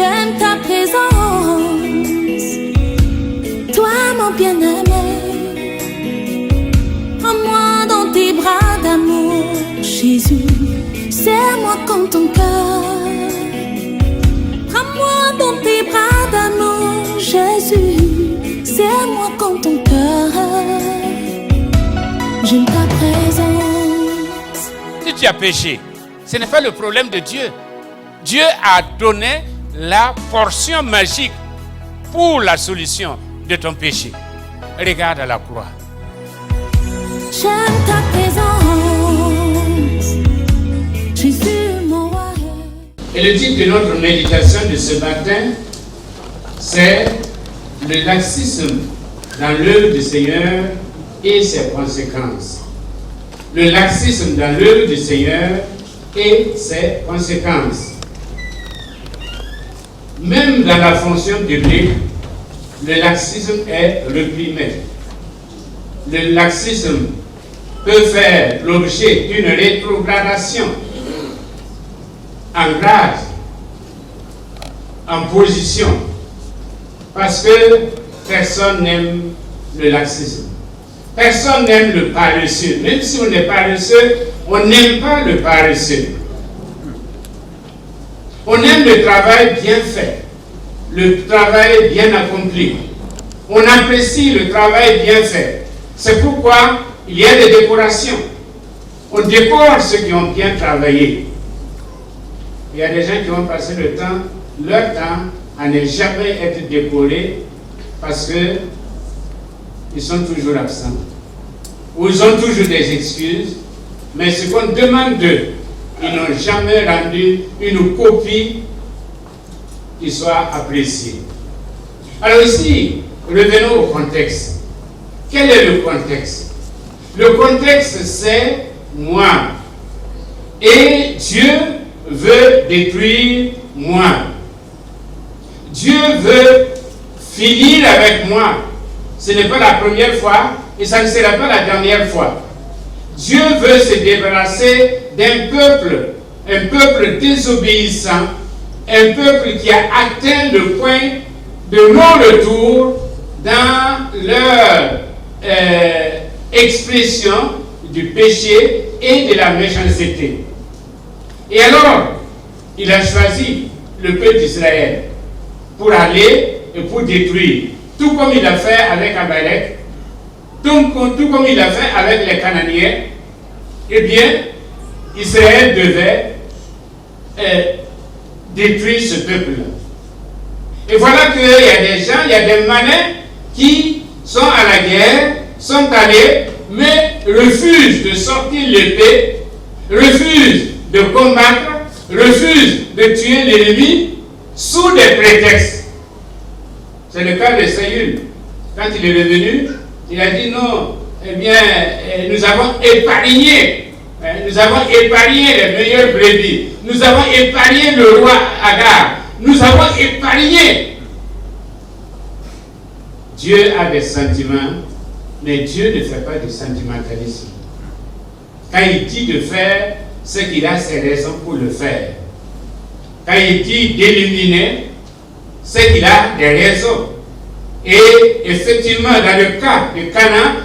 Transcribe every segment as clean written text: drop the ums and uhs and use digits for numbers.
J'aime ta présence, toi mon bien-aimé. Prends-moi dans tes bras d'amour, Jésus. Serre-moi comme ton cœur. Prends-moi dans tes bras d'amour, Jésus. Serre-moi comme ton cœur. J'aime ta présence. Si tu as péché, ce n'est pas le problème de Dieu. Dieu a donné la portion magique pour la solution de ton péché. Regarde à la croix. J'aime ta présence, Jésus mon roi. Et le titre de notre méditation de ce matin, c'est le laxisme dans l'œuvre du Seigneur et ses conséquences. Le laxisme dans l'œuvre du Seigneur et ses conséquences. Même dans la fonction publique, le laxisme est réprimé. Le laxisme peut faire l'objet d'une rétrogradation en grade, en position, parce que personne n'aime le laxisme. Personne n'aime le paresseux. Même si on est paresseux, on n'aime pas le paresseux. On aime le travail bien fait, le travail bien accompli. On apprécie le travail bien fait. C'est pourquoi il y a des décorations. On décore ceux qui ont bien travaillé. Il y a des gens qui vont passer leur temps à ne jamais être décorés parce qu'ils sont toujours absents. Ou ils ont toujours des excuses. Mais ce qu'on demande d'eux, ils n'ont jamais rendu une copie qui soit appréciée. Alors ici, revenons au contexte. Quel est le contexte? Le contexte, c'est moi. Et Dieu veut détruire moi. Dieu veut finir avec moi. Ce n'est pas la première fois et ça ne sera pas la dernière fois. Dieu veut se débarrasser d'un peuple, un peuple désobéissant, un peuple qui a atteint le point de non-retour dans leur expression du péché et de la méchanceté. Et alors, il a choisi le peuple d'Israël pour aller et pour détruire, tout comme il a fait avec Amalek, tout comme il a fait avec les Cananéens. Eh bien, Israël devait détruire ce peuple-là. Et voilà qu'il y a des gens, il y a des manins qui sont à la guerre, sont allés, mais refusent de sortir l'épée, refusent de combattre, refusent de tuer l'ennemi sous des prétextes. C'est le cas de Saül. Quand il est revenu, il a dit non, eh bien, nous avons épargné les meilleures brebis, nous avons épargné le roi Agar, nous avons épargné. Dieu a des sentiments, mais Dieu ne fait pas de sentimentalisme. Quand il dit de faire, c'est qu'il a ses raisons pour le faire. Quand il dit d'éliminer, c'est qu'il a des raisons. Et effectivement, dans le cas de Canaan,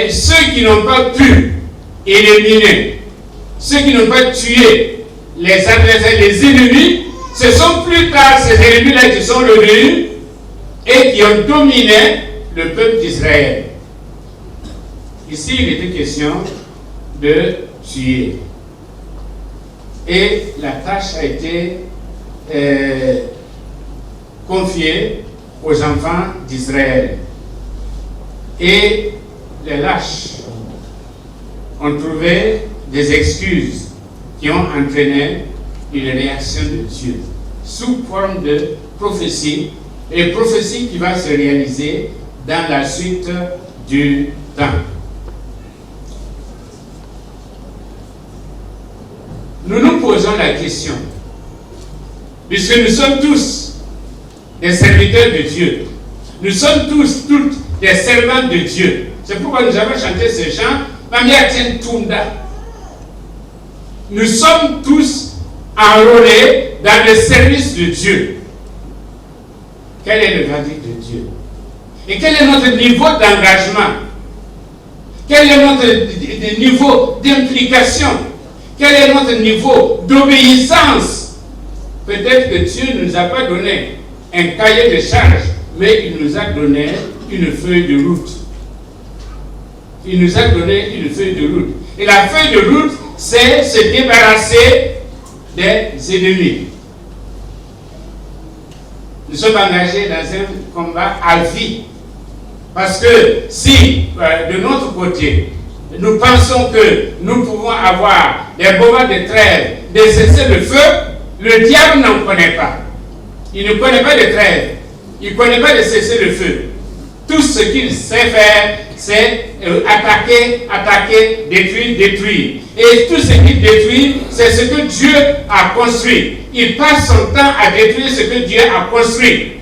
ceux qui n'ont pas pu éliminer, ceux qui n'ont pas tué les adversaires, les ennemis, ce sont plus tard ces ennemis-là qui sont revenus et qui ont dominé le peuple d'Israël. Ici, il était question de tuer. Et la tâche a été confiée aux enfants d'Israël. Et les lâches ont trouvé des excuses qui ont entraîné une réaction de Dieu sous forme de prophétie, et prophétie qui va se réaliser dans la suite du temps. Nous nous posons la question, puisque nous sommes tous des serviteurs de Dieu, nous sommes toutes des servants de Dieu. C'est pourquoi nous avons chanté ce chant, Mamia Tien Tunda. Nous sommes tous enrôlés dans le service de Dieu. Quel est le verdict de Dieu? Et quel est notre niveau d'engagement? Quel est notre niveau d'implication? Quel est notre niveau d'obéissance? Peut-être que Dieu ne nous a pas donné un cahier de charges, mais il nous a donné une feuille de route. Il nous a donné une feuille de route. Et la feuille de route, c'est se débarrasser des ennemis. Nous sommes engagés dans un combat à vie. Parce que si, de notre côté, nous pensons que nous pouvons avoir des moments de trêve, de cesser le feu, le diable n'en connaît pas. Il ne connaît pas de trêve. Il ne connaît pas de cesser le feu. Tout ce qu'il sait faire, c'est attaquer, détruire. Et tout ce qu'il détruit, c'est ce que Dieu a construit. Il passe son temps à détruire ce que Dieu a construit.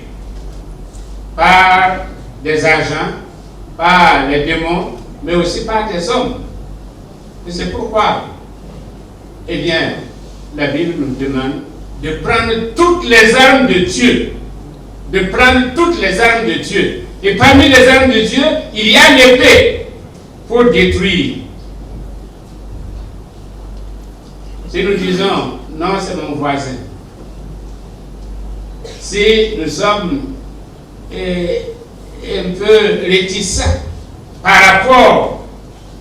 Par des agents, par les démons, mais aussi par des hommes. Et c'est pourquoi, eh bien, la Bible nous demande de prendre toutes les armes de Dieu. De prendre toutes les armes de Dieu. Et parmi les armes de Dieu, il y a l'épée pour détruire. Si nous disons, non, c'est mon voisin. Si nous sommes un peu réticents par rapport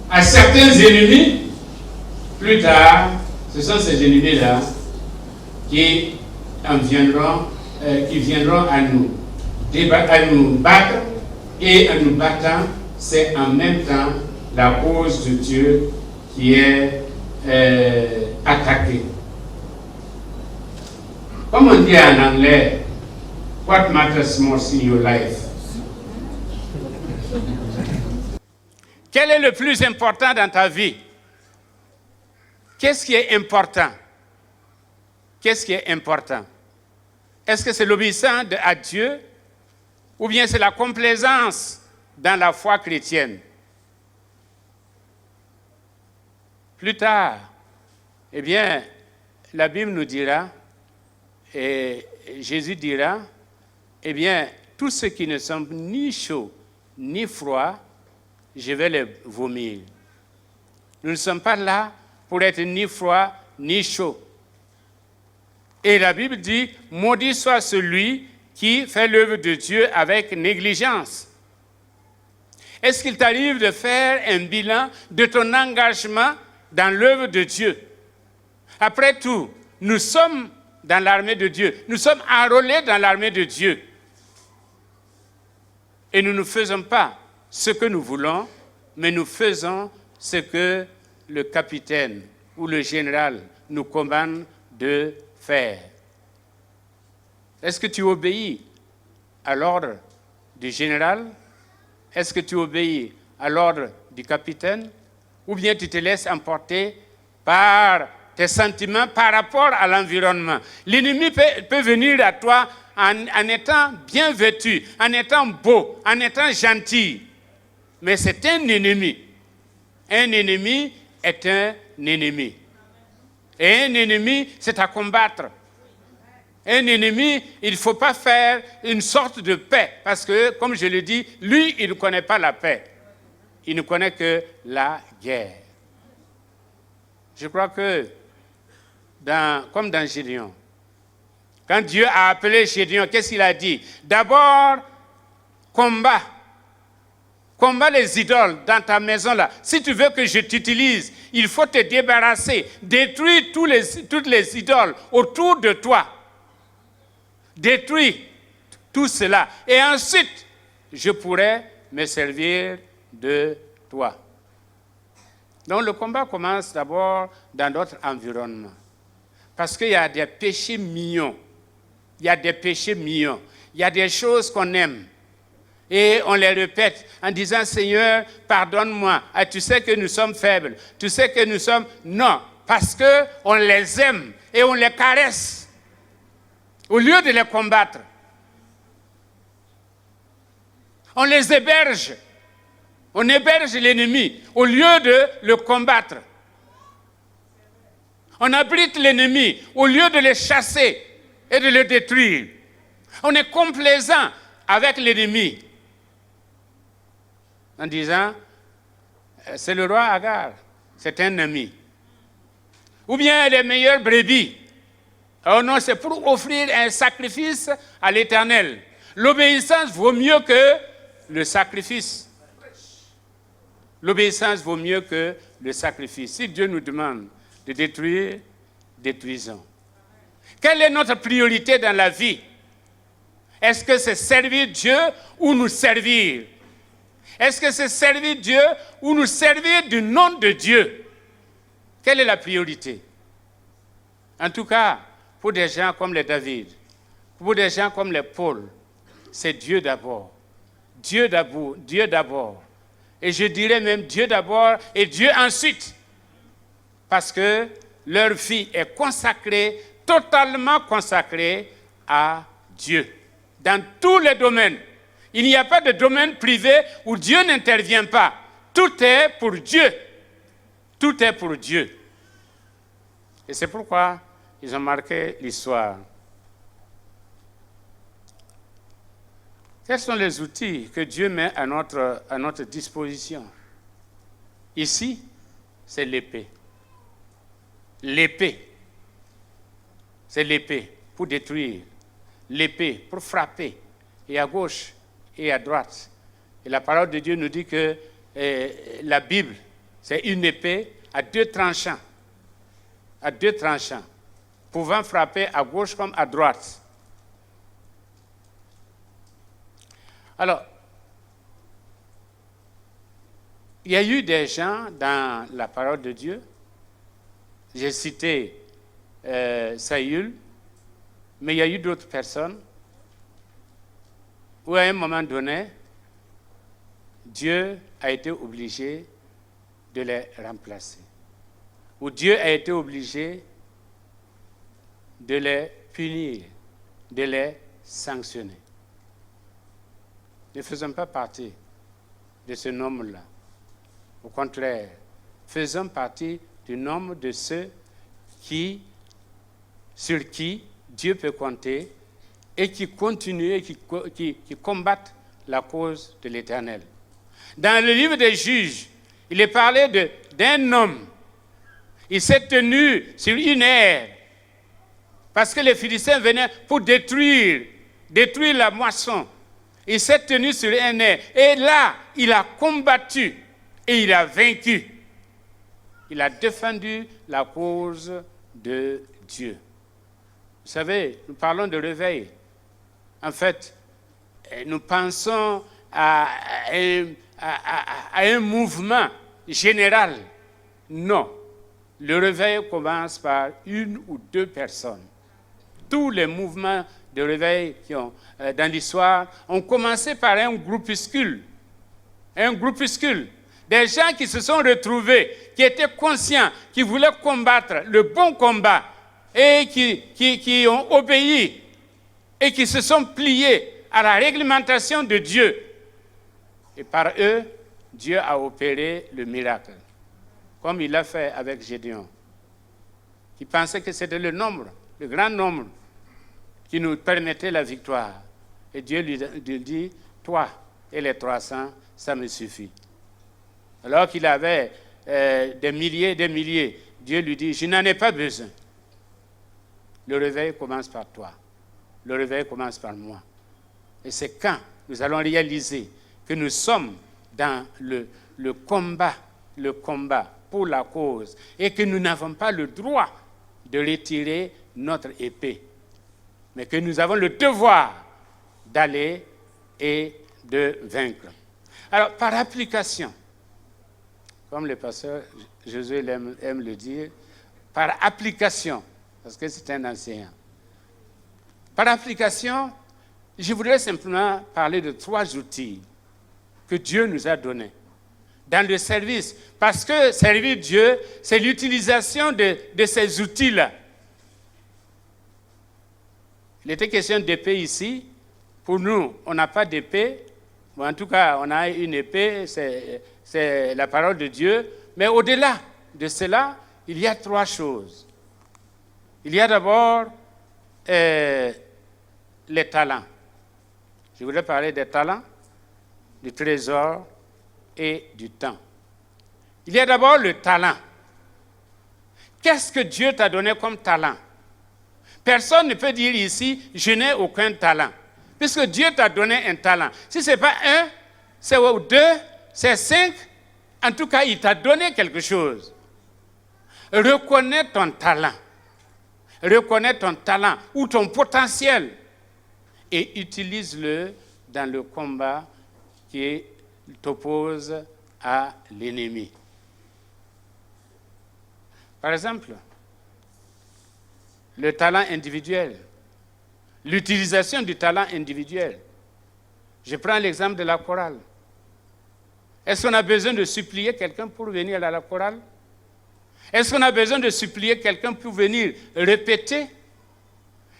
à certains ennemis, plus tard, ce sont ces ennemis-là qui viendront à nous battre, et en nous battant, c'est en même temps la cause de Dieu qui est attaquée. Comme on dit en anglais, what matters most in your life? Quel est le plus important dans ta vie? Qu'est-ce qui est important? Qu'est-ce qui est important? Est-ce que c'est l'obéissance à Dieu ou bien c'est la complaisance dans la foi chrétienne? Plus tard, eh bien, la Bible nous dira, et Jésus dira, eh bien, tous ceux qui ne sont ni chauds ni froids, je vais les vomir. Nous ne sommes pas là pour être ni froids ni chauds. Et la Bible dit, maudit soit celui qui fait l'œuvre de Dieu avec négligence. Est-ce qu'il t'arrive de faire un bilan de ton engagement dans l'œuvre de Dieu? Après tout, nous sommes dans l'armée de Dieu. Nous sommes enrôlés dans l'armée de Dieu. Et nous ne faisons pas ce que nous voulons, mais nous faisons ce que le capitaine ou le général nous commande de faire. Est-ce que tu obéis à l'ordre du général? Est-ce que tu obéis à l'ordre du capitaine? Ou bien tu te laisses emporter par tes sentiments par rapport à l'environnement? L'ennemi peut venir à toi en étant bien vêtu, en étant beau, en étant gentil. Mais c'est un ennemi. Un ennemi est un ennemi. Et un ennemi, c'est à combattre. Un ennemi, il ne faut pas faire une sorte de paix. Parce que, comme je le dis, lui, il ne connaît pas la paix. Il ne connaît que la guerre. Je crois que, comme dans Gédéon, quand Dieu a appelé Gédéon, qu'est-ce qu'il a dit? D'abord, combat les idoles dans ta maison là. Si tu veux que je t'utilise, il faut te débarrasser, détruire toutes les idoles autour de toi. Détruis tout cela. Et ensuite, je pourrai me servir de toi. Donc le combat commence d'abord dans notre environnement. Parce qu'il y a des péchés mignons. Il y a des péchés mignons. Il y a des choses qu'on aime. Et on les répète en disant, Seigneur, pardonne-moi. Ah, tu sais que nous sommes faibles. Tu sais que nous sommes... Non, parce qu'on les aime et on les caresse. Au lieu de les combattre. On les héberge. On héberge l'ennemi au lieu de le combattre. On abrite l'ennemi au lieu de le chasser et de le détruire. On est complaisant avec l'ennemi en disant c'est le roi Agar, c'est un ami. Ou bien les meilleures brebis. Oh non, c'est pour offrir un sacrifice à l'Éternel. L'obéissance vaut mieux que le sacrifice. L'obéissance vaut mieux que le sacrifice. Si Dieu nous demande de détruire, détruisons. Quelle est notre priorité dans la vie? Est-ce que c'est servir Dieu ou nous servir? Est-ce que c'est servir Dieu ou nous servir du nom de Dieu? Quelle est la priorité? En tout cas, pour des gens comme les David, pour des gens comme les Paul, c'est Dieu d'abord. Dieu d'abord, Dieu d'abord. Et je dirais même Dieu d'abord et Dieu ensuite. Parce que leur vie est consacrée, totalement consacrée à Dieu. Dans tous les domaines. Il n'y a pas de domaine privé où Dieu n'intervient pas. Tout est pour Dieu. Tout est pour Dieu. Et c'est pourquoi ils ont marqué l'histoire. Quels sont les outils que Dieu met à notre disposition? Ici, c'est l'épée. L'épée. C'est l'épée pour détruire. L'épée pour frapper. Et à gauche et à droite. Et la parole de Dieu nous dit que la Bible, c'est une épée à deux tranchants. À deux tranchants. Pouvant frapper à gauche comme à droite. Alors, il y a eu des gens dans la parole de Dieu. J'ai cité Saül, mais il y a eu d'autres personnes où à un moment donné, Dieu a été obligé de les remplacer. Où Dieu a été obligé de les punir, de les sanctionner. Ne faisons pas partie de ce nombre-là. Au contraire, faisons partie du nombre de ceux sur qui Dieu peut compter et qui continuent et qui combattent la cause de l'Éternel. Dans le livre des Juges, il est parlé d'un homme. Il s'est tenu sur une aire parce que les Philistins venaient pour détruire la moisson. Il s'est tenu sur un air. Et là, il a combattu et il a vaincu. Il a défendu la cause de Dieu. Vous savez, nous parlons de réveil. En fait, nous pensons à un mouvement général. Non. Le réveil commence par une ou deux personnes. Tous les mouvements de réveil qui ont dans l'histoire ont commencé par un groupuscule. Un groupuscule. Des gens qui se sont retrouvés, qui étaient conscients, qui voulaient combattre le bon combat et qui ont obéi et qui se sont pliés à la réglementation de Dieu. Et par eux, Dieu a opéré le miracle, comme il l'a fait avec Gédéon, qui pensait que c'était le nombre, le grand nombre, qui nous permettait la victoire. Et Dieu lui dit, toi et les 300, ça me suffit. Alors qu'il avait des milliers, Dieu lui dit, je n'en ai pas besoin. Le réveil commence par toi. Le réveil commence par moi. Et c'est quand nous allons réaliser que nous sommes dans le combat pour la cause et que nous n'avons pas le droit de retirer notre épée, mais que nous avons le devoir d'aller et de vaincre. Alors, par application, comme le pasteur Josué aime le dire, par application, parce que c'est un enseignant. Par application, je voudrais simplement parler de 3 outils que Dieu nous a donnés dans le service. Parce que servir Dieu, c'est l'utilisation de ces outils-là. Il était question d'épée ici. Pour nous, on n'a pas d'épée. Bon, en tout cas, on a une épée, c'est la parole de Dieu. Mais au-delà de cela, il y a 3 choses. Il y a d'abord les talents. Je voudrais parler des talents, du trésor et du temps. Il y a d'abord le talent. Qu'est-ce que Dieu t'a donné comme talent? Personne ne peut dire ici, je n'ai aucun talent. Puisque Dieu t'a donné un talent. Si ce n'est pas un, c'est deux, c'est 5. En tout cas, il t'a donné quelque chose. Reconnais ton talent. Reconnais ton talent ou ton potentiel et utilise-le dans le combat qui t'oppose à l'ennemi. Par exemple, le talent individuel, l'utilisation du talent individuel. Je prends l'exemple de la chorale. Est-ce qu'on a besoin de supplier quelqu'un pour venir à la chorale? Est-ce qu'on a besoin de supplier quelqu'un pour venir répéter?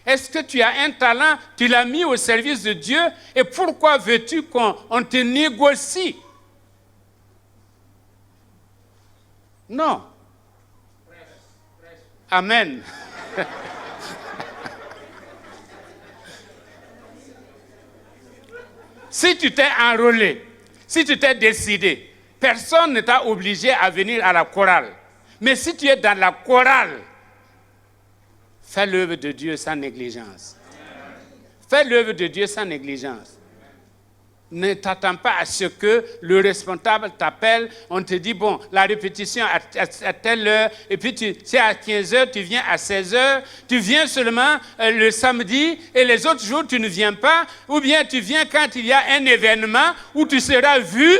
Est-ce que tu as un talent, tu l'as mis au service de Dieu, et pourquoi veux-tu qu'on te négocie? Non. Amen. Si tu t'es enrôlé, si tu t'es décidé, personne ne t'a obligé à venir à la chorale. Mais si tu es dans la chorale, fais l'œuvre de Dieu sans négligence. Fais l'œuvre de Dieu sans négligence. Ne t'attends pas à ce que le responsable t'appelle, on te dit, bon, la répétition à telle heure, et puis c'est à 15h, tu viens à 16h, tu viens seulement le samedi, et les autres jours, tu ne viens pas, ou bien tu viens quand il y a un événement où tu seras vu.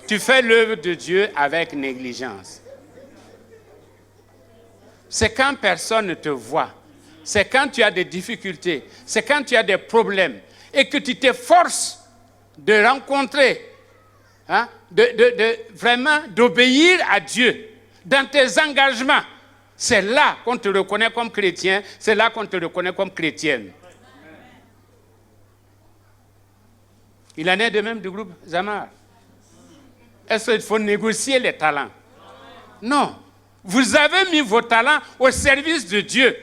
Tu fais l'œuvre de Dieu avec négligence. C'est quand personne ne te voit. C'est quand tu as des difficultés. C'est quand tu as des problèmes. Et que tu t'efforces de rencontrer, vraiment d'obéir à Dieu dans tes engagements. C'est là qu'on te reconnaît comme chrétien. C'est là qu'on te reconnaît comme chrétienne. Il en est de même du groupe Zamar. Est-ce qu'il faut négocier les talents? Non. Vous avez mis vos talents au service de Dieu.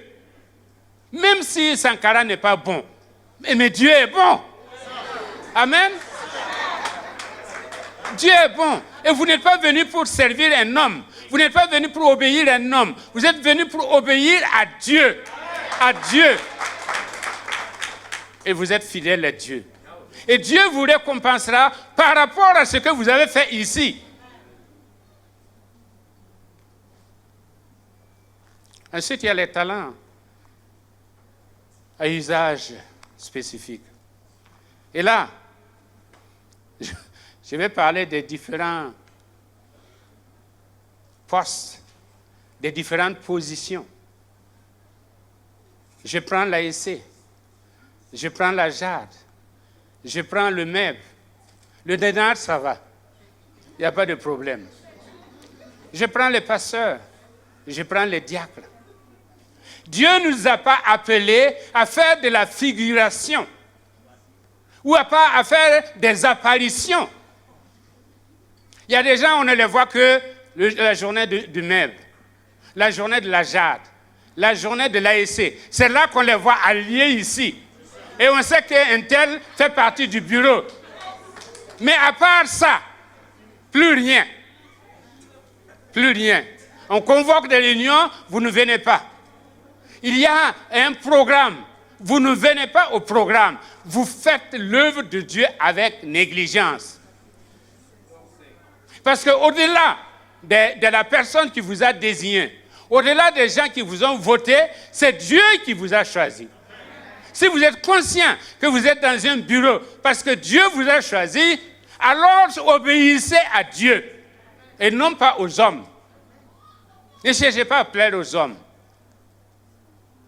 Même si Sankara n'est pas bon. Mais Dieu est bon. Amen. Dieu est bon. Et vous n'êtes pas venu pour servir un homme. Vous n'êtes pas venu pour obéir à un homme. Vous êtes venu pour obéir à Dieu. À Dieu. Et vous êtes fidèle à Dieu. Et Dieu vous récompensera par rapport à ce que vous avez fait ici. Ensuite, il y a les talents à usage spécifique. Et là, je vais parler des différents postes, des différentes positions. Je prends l'ASC, je prends la JAD, je prends le MEB. Le DENAR, ça va. Il n'y a pas de problème. Je prends les pasteurs, je prends les diacres. Dieu ne nous a pas appelés à faire de la figuration ou à faire des apparitions. Il y a des gens, on ne les voit que la journée du MEB, la journée de la JAD, la journée de l'ASC. C'est là qu'on les voit alliés ici. Et on sait qu'un tel fait partie du bureau. Mais à part ça, plus rien. Plus rien. On convoque des réunions, vous ne venez pas. Il y a un programme, vous ne venez pas au programme. Vous faites l'œuvre de Dieu avec négligence. Parce qu'au-delà de la personne qui vous a désigné, au-delà des gens qui vous ont voté, c'est Dieu qui vous a choisi. Si vous êtes conscient que vous êtes dans un bureau parce que Dieu vous a choisi, alors obéissez à Dieu et non pas aux hommes. Ne cherchez pas à plaire aux hommes.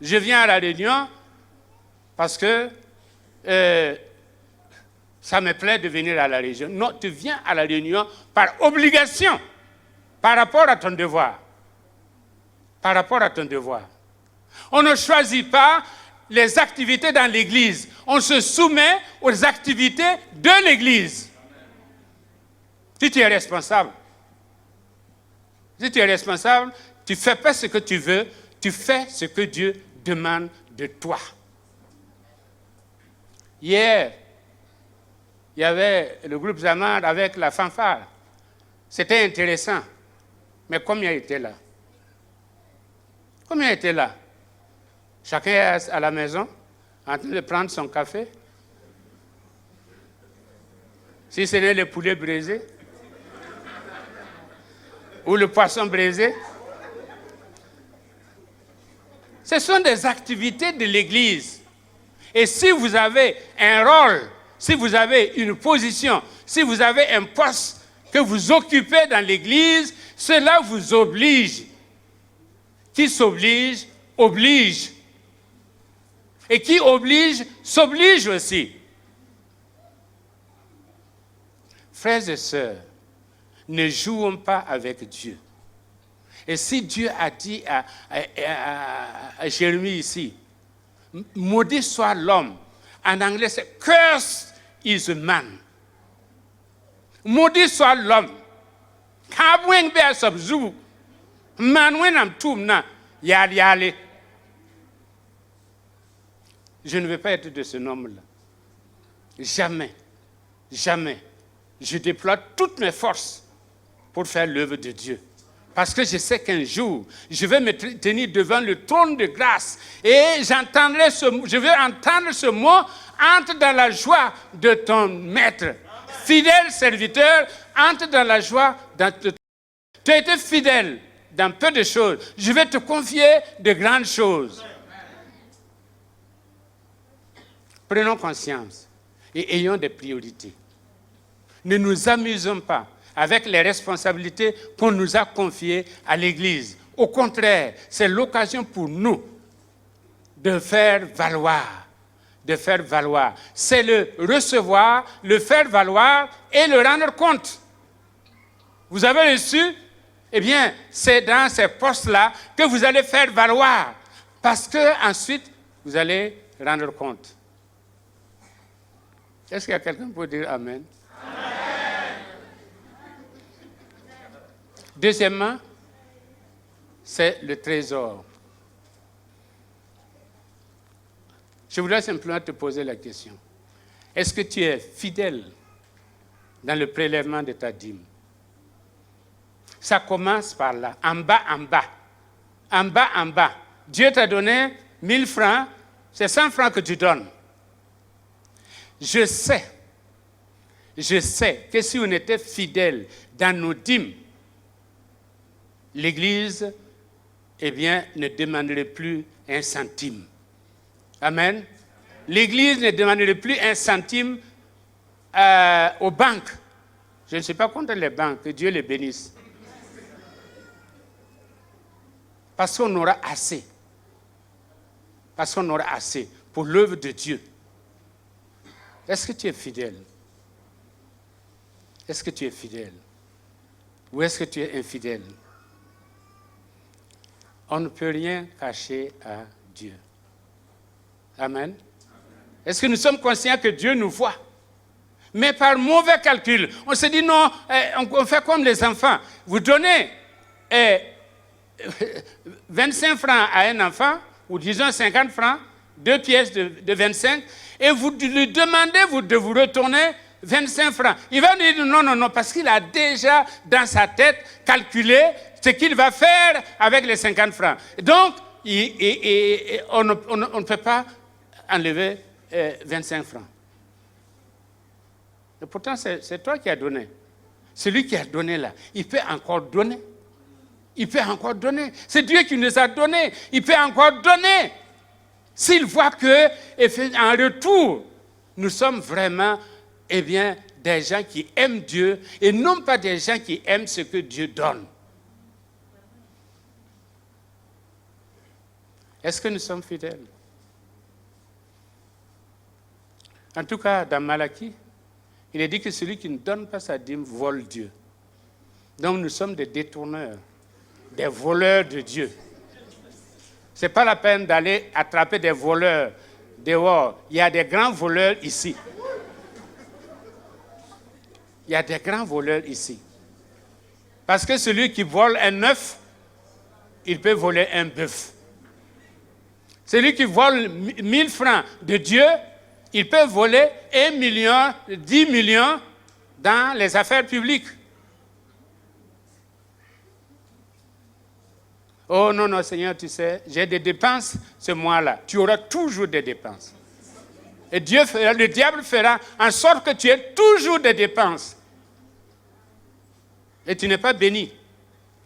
Je viens à la réunion parce que ça me plaît de venir à la réunion. Non, tu viens à la réunion par obligation, par rapport à ton devoir. Par rapport à ton devoir. On ne choisit pas les activités dans l'Église. On se soumet aux activités de l'Église. Si tu es responsable, tu ne fais pas ce que tu veux, tu fais ce que Dieu demande de toi. Hier, il y avait le groupe Zamar avec la fanfare. C'était intéressant. Mais combien étaient là? Combien étaient là? Chacun est à la maison, en train de prendre son café. Si ce n'est le poulet braisé ou le poisson braisé. Ce sont des activités de l'Église. Et si vous avez un rôle, si vous avez une position, si vous avez un poste que vous occupez dans l'Église, cela vous oblige. Qui s'oblige, oblige. Et qui oblige, s'oblige aussi. Frères et sœurs, ne jouons pas avec Dieu. Et si Dieu a dit à Jérémie ici, maudit soit l'homme, en anglais c'est curse is a man. Maudit soit l'homme. Kabweng be asabzu. Man wenam tumna yali. Je ne veux pas être de ce nombre-là. Jamais, jamais. Je déploie toutes mes forces pour faire l'œuvre de Dieu. Parce que je sais qu'un jour, je vais me tenir devant le trône de grâce et je vais entendre ce mot, entre dans la joie de ton maître. Fidèle serviteur, entre dans la joie de ton maître. Tu as été fidèle dans peu de choses. Je vais te confier de grandes choses. Prenons conscience et ayons des priorités. Ne nous amusons pas avec les responsabilités qu'on nous a confiées à l'Église. Au contraire, c'est l'occasion pour nous de faire valoir. De faire valoir. C'est le recevoir, le faire valoir et le rendre compte. Vous avez reçu? Eh bien, c'est dans ces postes-là que vous allez faire valoir. Parce que ensuite, vous allez rendre compte. Est-ce qu'il y a quelqu'un qui peut dire Amen? Deuxièmement, c'est le trésor. Je voudrais simplement te poser la question. Est-ce que tu es fidèle dans le prélèvement de ta dîme? Ça commence par là, en bas, en bas. En bas, en bas. Dieu t'a donné 1000 francs, c'est 100 francs que tu donnes. Je sais que si on était fidèle dans nos dîmes, l'Église, eh bien, ne demanderait plus un centime. Amen. L'Église ne demanderait plus un centime aux banques. Je ne suis pas contre les banques, que Dieu les bénisse. Parce qu'on aura assez. Parce qu'on aura assez pour l'œuvre de Dieu. Est-ce que tu es fidèle? Est-ce que tu es fidèle? Ou est-ce que tu es infidèle? On ne peut rien cacher à Dieu. Amen. Est-ce que nous sommes conscients que Dieu nous voit? Mais par mauvais calcul, on se dit non, on fait comme les enfants. Vous donnez 25 francs à un enfant, ou disons 50 francs, 2 pièces de 25, et vous lui demandez de vous retourner 25 francs. Il va dire non, parce qu'il a déjà dans sa tête calculé ce qu'il va faire avec les 50 francs. Donc, on ne peut pas enlever 25 francs. Et pourtant, c'est toi qui as donné. Celui qui a donné là, il peut encore donner. Il peut encore donner. C'est Dieu qui nous a donné. Il peut encore donner. S'il voit que, en retour, nous sommes vraiment, eh bien, des gens qui aiment Dieu et non pas des gens qui aiment ce que Dieu donne. Est-ce que nous sommes fidèles? En tout cas, dans Malachie, il est dit que celui qui ne donne pas sa dîme vole Dieu. Donc nous sommes des détourneurs, des voleurs de Dieu. Ce n'est pas la peine d'aller attraper des voleurs dehors. Il y a des grands voleurs ici. Il y a des grands voleurs ici. Parce que celui qui vole un œuf, il peut voler un bœuf. Celui qui vole 1000 francs de Dieu, il peut voler 1 million, 10 millions dans les affaires publiques. Oh non, non, Seigneur, tu sais, j'ai des dépenses ce mois-là. Tu auras toujours des dépenses. Et le diable fera en sorte que tu aies toujours des dépenses. Et tu n'es pas béni,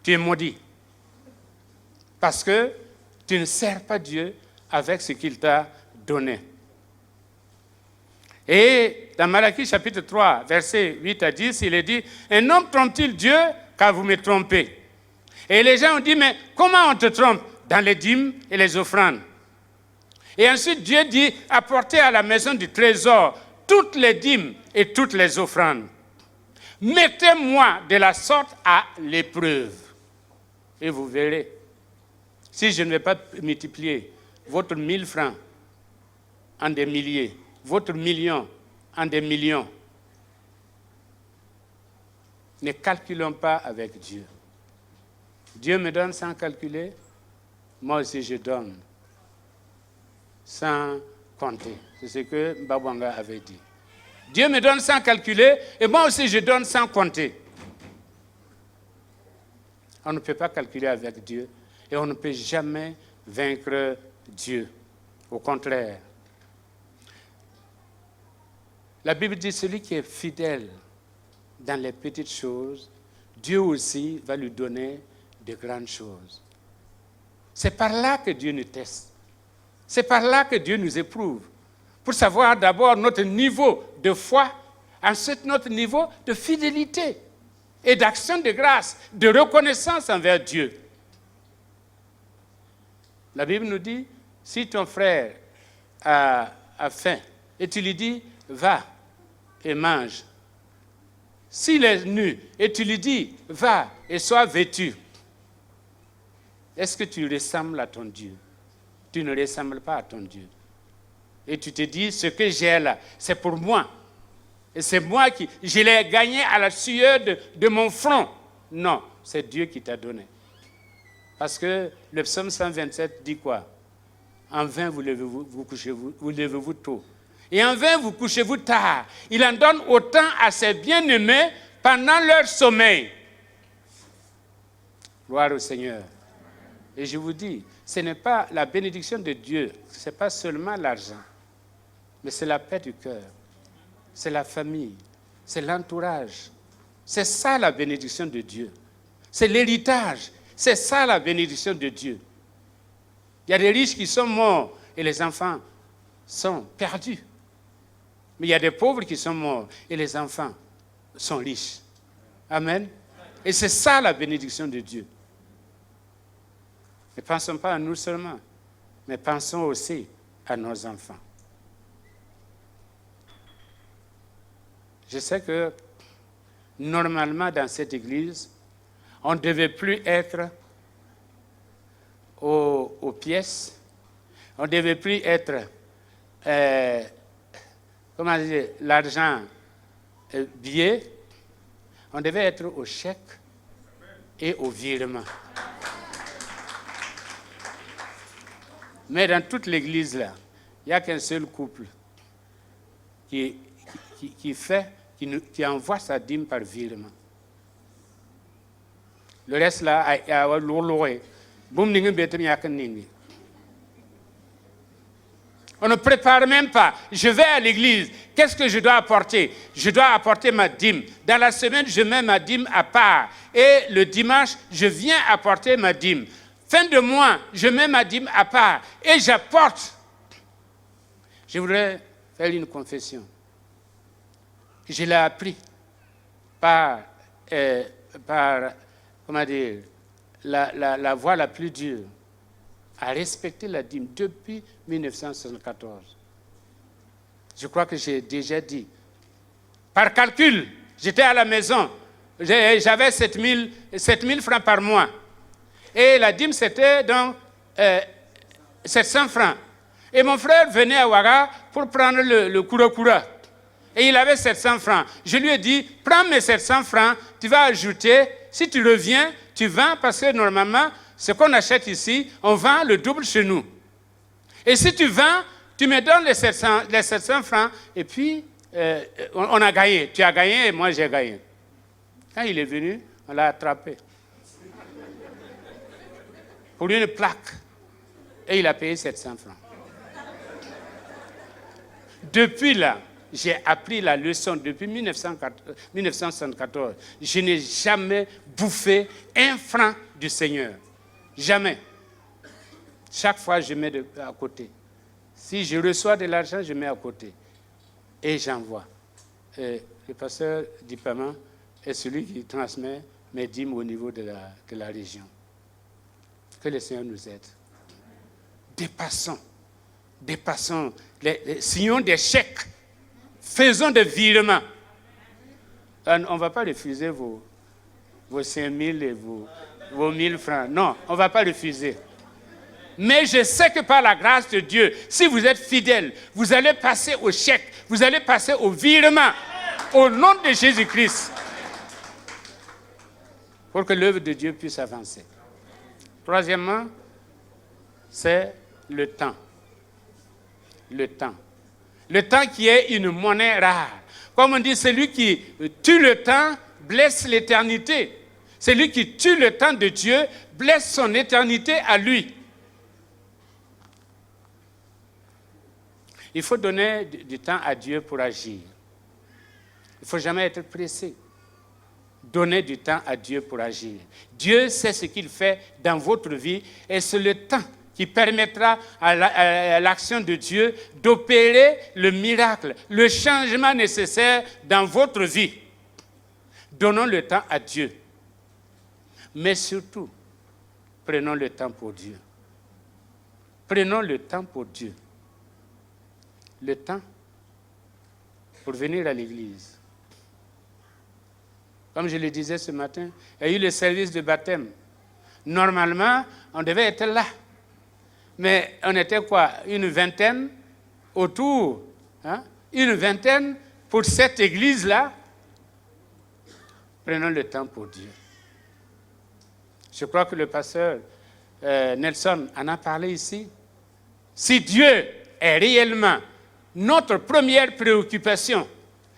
tu es maudit. Parce que tu ne sers pas Dieu avec ce qu'il t'a donné. Et dans Malachie chapitre 3, versets 8 à 10, il est dit, « Un homme trompe-t-il Dieu car vous me trompez ?» Et les gens ont dit, « Mais comment on te trompe ?» Dans les dîmes et les offrandes. Et ensuite Dieu dit, « Apportez à la maison du trésor toutes les dîmes et toutes les offrandes. Mettez-moi de la sorte à l'épreuve. Et vous verrez, si je ne vais pas multiplier votre 1000 francs en des milliers, votre million en des millions, ne calculons pas avec Dieu. Dieu me donne sans calculer, moi aussi je donne sans compter. C'est ce que Babwanga avait dit. Dieu me donne sans calculer et moi aussi je donne sans compter. On ne peut pas calculer avec Dieu et on ne peut jamais vaincre Dieu. Au contraire. La Bible dit, celui qui est fidèle dans les petites choses, Dieu aussi va lui donner de grandes choses. C'est par là que Dieu nous teste. C'est par là que Dieu nous éprouve. Pour savoir d'abord notre niveau de foi, ensuite notre niveau de fidélité et d'action de grâce, de reconnaissance envers Dieu. La Bible nous dit, si ton frère a faim et tu lui dis, va et mange. S'il est nu et tu lui dis, va et sois vêtu, est-ce que tu ressembles à ton Dieu? Tu ne ressembles pas à ton Dieu. Et tu te dis, ce que j'ai là, c'est pour moi. Et c'est moi qui, je l'ai gagné à la sueur de mon front. Non, c'est Dieu qui t'a donné. Parce que le psaume 127 dit quoi? En vain vous levez-vous tôt. Et en vain vous couchez-vous tard. Il en donne autant à ses bien-aimés pendant leur sommeil. Gloire au Seigneur. Et je vous dis, ce n'est pas la bénédiction de Dieu, ce n'est pas seulement l'argent, mais c'est la paix du cœur, c'est la famille, c'est l'entourage. C'est ça la bénédiction de Dieu. C'est l'héritage, c'est ça la bénédiction de Dieu. Il y a des riches qui sont morts et les enfants sont perdus. Mais il y a des pauvres qui sont morts et les enfants sont riches. Amen. Et c'est ça la bénédiction de Dieu. Ne pensons pas à nous seulement, mais pensons aussi à nos enfants. Je sais que normalement dans cette église, on ne devait plus être aux pièces, on ne devait plus être, comment dire, l'argent billet, on devait être au chèque et au virement. Mais dans toute l'église là, il n'y a qu'un seul couple qui envoie sa dîme par virement. Le reste là, on ne prépare même pas. Je vais à l'église. Qu'est-ce que je dois apporter? Je dois apporter ma dîme. Dans la semaine, je mets ma dîme à part. Et le dimanche, je viens apporter ma dîme. Fin de mois, je mets ma dîme à part et j'apporte. Je voudrais faire une confession. Je l'ai appris par comment dire, la voie la plus dure, à respecter la dîme depuis 1974. Je crois que j'ai déjà dit. Par calcul, j'étais à la maison, j'avais 7 000 francs par mois. Et la dîme, c'était donc 700 francs. Et mon frère venait à Ouaga pour prendre le kura-kura. Et il avait 700 francs. Je lui ai dit, prends mes 700 francs, tu vas ajouter. Si tu reviens, tu vends parce que normalement, ce qu'on achète ici, on vend le double chez nous. Et si tu vends, tu me donnes les 700 francs et puis on a gagné. Tu as gagné et moi j'ai gagné. Quand il est venu, on l'a attrapé. Pour une plaque. Et il a payé 700 francs. Depuis là, j'ai appris la leçon depuis 1974. Je n'ai jamais bouffé un franc du Seigneur. Jamais. Chaque fois, je mets à côté. Si je reçois de l'argent, je mets à côté. Et j'envoie. Le pasteur Dipama est celui qui transmet mes dîmes au niveau de la région. Que le Seigneur nous aide. Dépassons signons des chèques. Faisons des virements. On ne va pas refuser vos 5 000 et vos 1 000 francs. Non, on ne va pas refuser. Mais je sais que par la grâce de Dieu, si vous êtes fidèles, vous allez passer au chèque, vous allez passer au virement, au nom de Jésus-Christ, pour que l'œuvre de Dieu puisse avancer. Troisièmement, c'est le temps. Le temps. Le temps qui est une monnaie rare. Comme on dit, celui qui tue le temps blesse l'éternité. Celui qui tue le temps de Dieu blesse son éternité à lui. Il faut donner du temps à Dieu pour agir. Il ne faut jamais être pressé. Donnez du temps à Dieu pour agir. Dieu sait ce qu'il fait dans votre vie et c'est le temps qui permettra à l'action de Dieu d'opérer le miracle, le changement nécessaire dans votre vie. Donnons le temps à Dieu. Mais surtout, prenons le temps pour Dieu. Prenons le temps pour Dieu. Le temps pour venir à l'église. Comme je le disais ce matin, il y a eu le service de baptême. Normalement, on devait être là. Mais on était quoi? Une vingtaine autour. Une vingtaine pour cette église-là. Prenons le temps pour Dieu. Je crois que le pasteur Nelson en a parlé ici. Si Dieu est réellement notre première préoccupation,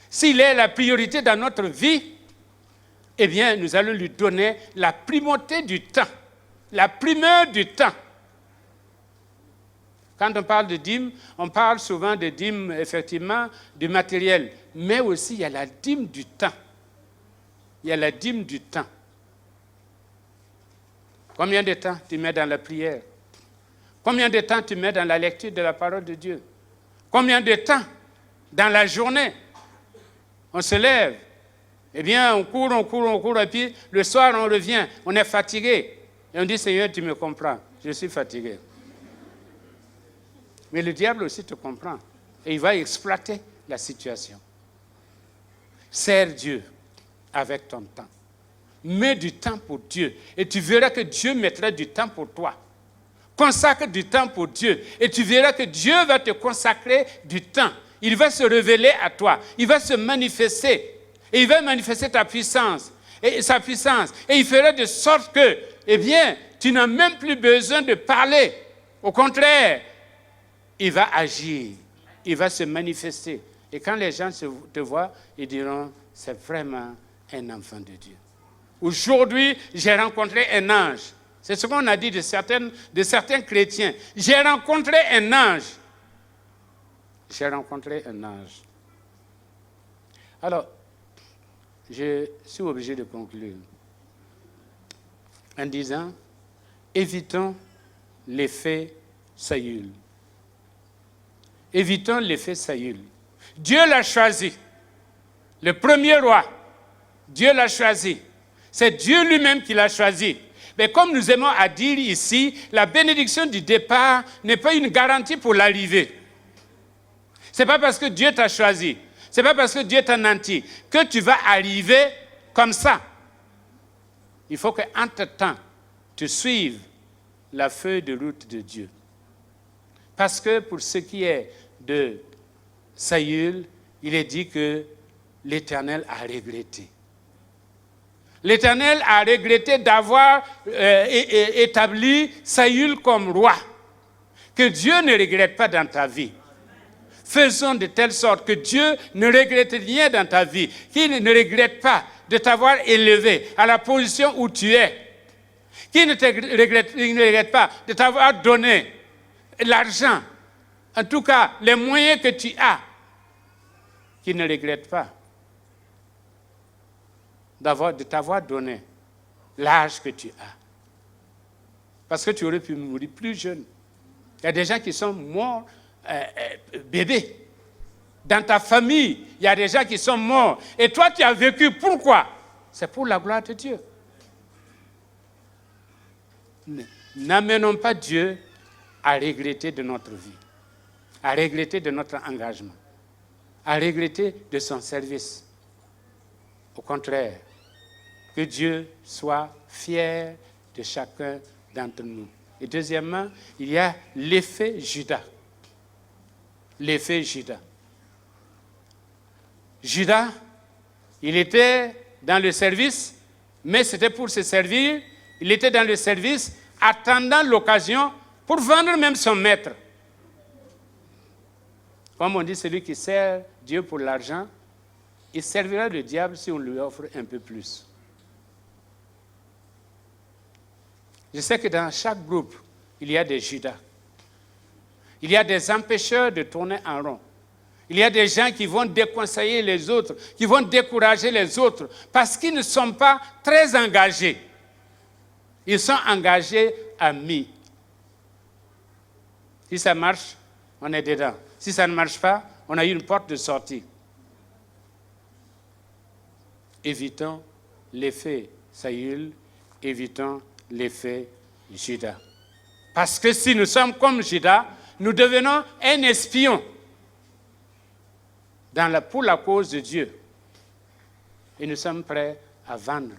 s'il est la priorité dans notre vie, eh bien, nous allons lui donner la primauté du temps, la primeur du temps. Quand on parle de dîmes, on parle souvent de dîmes, effectivement, du matériel. Mais aussi, il y a la dîme du temps. Il y a la dîme du temps. Combien de temps tu mets dans la prière? Combien de temps tu mets dans la lecture de la parole de Dieu? Combien de temps dans la journée? On se lève. Eh bien, on court, et puis le soir, on revient. On est fatigué. Et on dit, Seigneur, tu me comprends. Je suis fatigué. Mais le diable aussi te comprend. Et il va exploiter la situation. Sers Dieu avec ton temps. Mets du temps pour Dieu. Et tu verras que Dieu mettra du temps pour toi. Consacre du temps pour Dieu. Et tu verras que Dieu va te consacrer du temps. Il va se révéler à toi. Il va se manifester. Et il va manifester ta puissance. Et sa puissance. Et il fera de sorte que, eh bien, tu n'as même plus besoin de parler. Au contraire, il va agir, il va se manifester. Et quand les gens te voient, ils diront, c'est vraiment un enfant de Dieu. Aujourd'hui, j'ai rencontré un ange. C'est ce qu'on a dit de certains chrétiens. J'ai rencontré un ange. J'ai rencontré un ange. Alors, je suis obligé de conclure en disant, évitons l'effet Saül. Évitons l'effet Saül. Dieu l'a choisi. Le premier roi, Dieu l'a choisi. C'est Dieu lui-même qui l'a choisi. Mais comme nous aimons à dire ici, la bénédiction du départ n'est pas une garantie pour l'arrivée. Ce n'est pas parce que Dieu t'a choisi, ce n'est pas parce que Dieu t'a nanti que tu vas arriver comme ça. Il faut qu'entre-temps, tu suives la feuille de route de Dieu. Parce que pour ce qui est de Saül, il est dit que l'Éternel a regretté. L'Éternel a regretté d'avoir établi Saül comme roi. Que Dieu ne regrette pas dans ta vie. Faisons de telle sorte que Dieu ne regrette rien dans ta vie, qu'il ne regrette pas de t'avoir élevé à la position où tu es, qu'il ne regrette pas de t'avoir donné l'argent, en tout cas les moyens que tu as, qu'il ne regrette pas de t'avoir donné l'âge que tu as. Parce que tu aurais pu mourir plus jeune. Il y a des gens qui sont morts bébés. Dans ta famille, il y a des gens qui sont morts. Et toi, tu as vécu. Pourquoi? C'est pour la gloire de Dieu. N'amenons pas Dieu à regretter de notre vie, à regretter de notre engagement, à regretter de son service. Au contraire, que Dieu soit fier de chacun d'entre nous. Et deuxièmement, il y a l'effet Judas. L'effet Judas. Judas, il était dans le service, mais c'était pour se servir. Il était dans le service, attendant l'occasion pour vendre même son maître. Comme on dit, celui qui sert Dieu pour l'argent, il servira le diable si on lui offre un peu plus. Je sais que dans chaque groupe, il y a des Judas. Il y a des empêcheurs de tourner en rond. Il y a des gens qui vont déconseiller les autres, qui vont décourager les autres, parce qu'ils ne sont pas très engagés. Ils sont engagés à mi. Si ça marche, on est dedans. Si ça ne marche pas, on a eu une porte de sortie. Évitons l'effet Saül, évitons l'effet Judas. Parce que si nous sommes comme Judas, nous devenons un espion pour la cause de Dieu. Et nous sommes prêts à vendre.